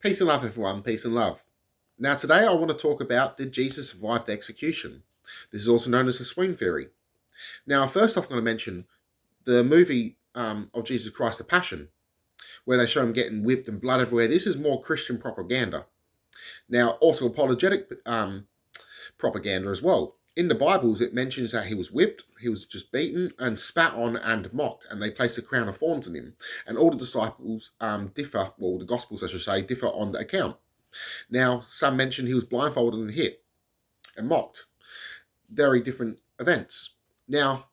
Peace and love, everyone. Peace and love. Now, today I want to talk about, did Jesus survive the execution? This is also known as the swoon theory. Now, first off, I'm going to mention the movie of Jesus Christ, the Passion, where they show him getting whipped and blood everywhere. This is more Christian propaganda. Now, also apologetic propaganda as well. In the Bibles, it mentions that he was whipped, he was just beaten and spat on and mocked, and they placed a crown of thorns on him. And all the disciples differ, well, the Gospels, I should say, differ on the account. Now, some mention he was blindfolded and hit and mocked. Very different events. Now,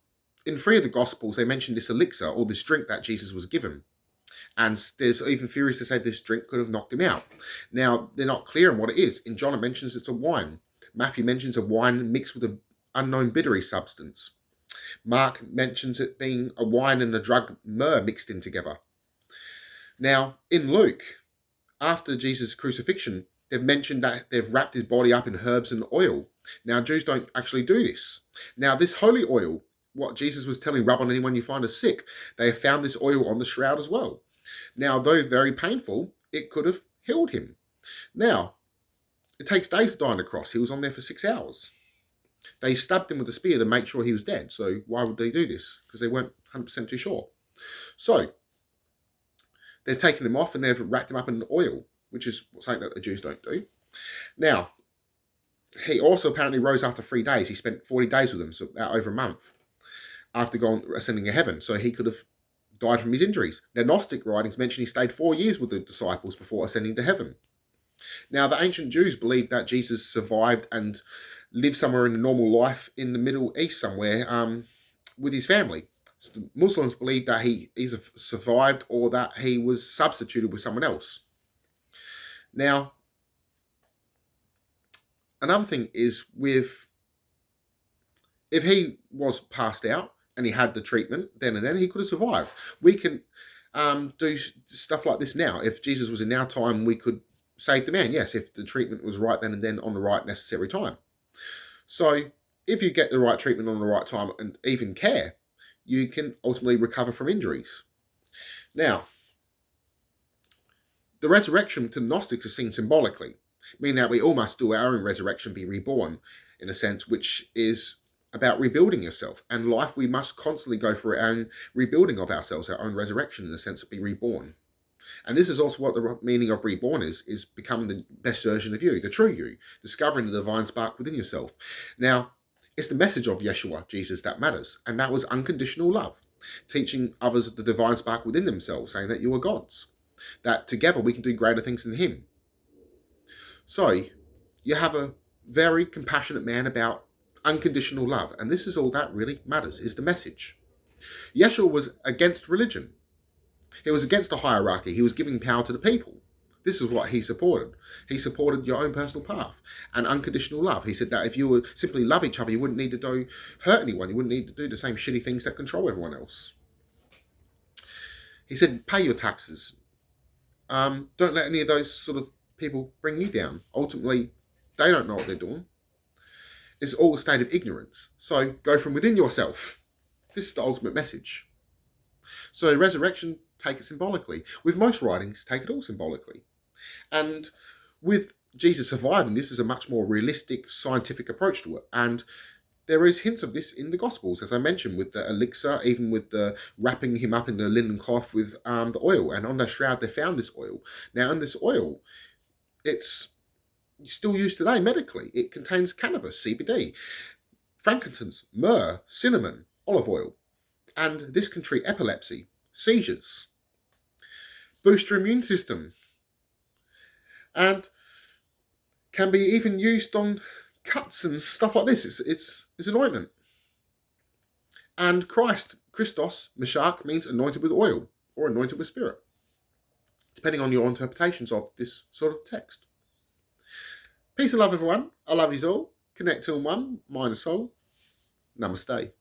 in 3 of the Gospels, they mention this elixir, or this drink that Jesus was given. And there's even theories to say this drink could have knocked him out. Now, they're not clear on what it is. In John, it mentions it's a wine. Matthew mentions a wine mixed with an unknown bittery substance. Mark mentions it being a wine and the drug myrrh mixed in together. Now, in Luke, after Jesus' crucifixion, they've mentioned that they've wrapped his body up in herbs and oil. Now, Jews don't actually do this. Now, this holy oil, what Jesus was telling, rub on anyone you find is sick, they have found this oil on the shroud as well. Now, though very painful, it could have healed him. Now, it takes days to die on the cross. He was on there for 6 hours. They stabbed him with a spear to make sure he was dead. So why would they do this? Because they weren't 100% too sure. So they've taken him off and they've wrapped him up in oil, which is something that the Jews don't do. Now, he also apparently rose after 3 days. He spent 40 days with them, so about over a month, after ascending to heaven. So he could have died from his injuries. Now, Gnostic writings mention he stayed 4 years with the disciples before ascending to heaven. Now, the ancient Jews believed that Jesus survived and lived somewhere in a normal life in the Middle East somewhere with his family. So the Muslims believe that he either survived or that he was substituted with someone else. Now, another thing is if he was passed out and he had the treatment then and then, he could have survived. We can do stuff like this now. If Jesus was in our time, we could save the man, yes, if the treatment was right then and then on the right necessary time. So if you get the right treatment on the right time and even care, you can ultimately recover from injuries. Now, the resurrection to Gnostics is seen symbolically, meaning that we all must do our own resurrection, be reborn, in a sense, which is about rebuilding yourself. And life, we must constantly go through our own rebuilding of ourselves, our own resurrection, in a sense, to be reborn. And this is also what the meaning of reborn is becoming the best version of you, the true you, discovering the divine spark within yourself. Now, it's the message of Yeshua, Jesus, that matters. And that was unconditional love, teaching others the divine spark within themselves, saying that you are God's, that together we can do greater things than him. So, you have a very compassionate man about unconditional love. And this is all that really matters, is the message. Yeshua was against religion. He was against the hierarchy. He was giving power to the people. This is what he supported. He supported your own personal path and unconditional love. He said that if you would simply love each other, you wouldn't need to hurt anyone. You wouldn't need to do the same shitty things that control everyone else. He said, pay your taxes. Don't let any of those sort of people bring you down. Ultimately, they don't know what they're doing. It's all a state of ignorance. So go from within yourself. This is the ultimate message. So resurrection, take it symbolically. With most writings, take it all symbolically. And with Jesus surviving, this is a much more realistic, scientific approach to it. And there is hints of this in the Gospels, as I mentioned, with the elixir, even with the wrapping him up in the linen cloth with the oil. And on the shroud, they found this oil. Now, in this oil, it's still used today medically. It contains cannabis, CBD, frankincense, myrrh, cinnamon, olive oil. And this can treat epilepsy, seizures, boost your immune system, and can be even used on cuts and stuff like this. It's an ointment. And Christos, Meshach, means anointed with oil or anointed with spirit, depending on your interpretations of this sort of text. Peace and love, everyone. I love you all. Connect to one, mind and soul. Namaste.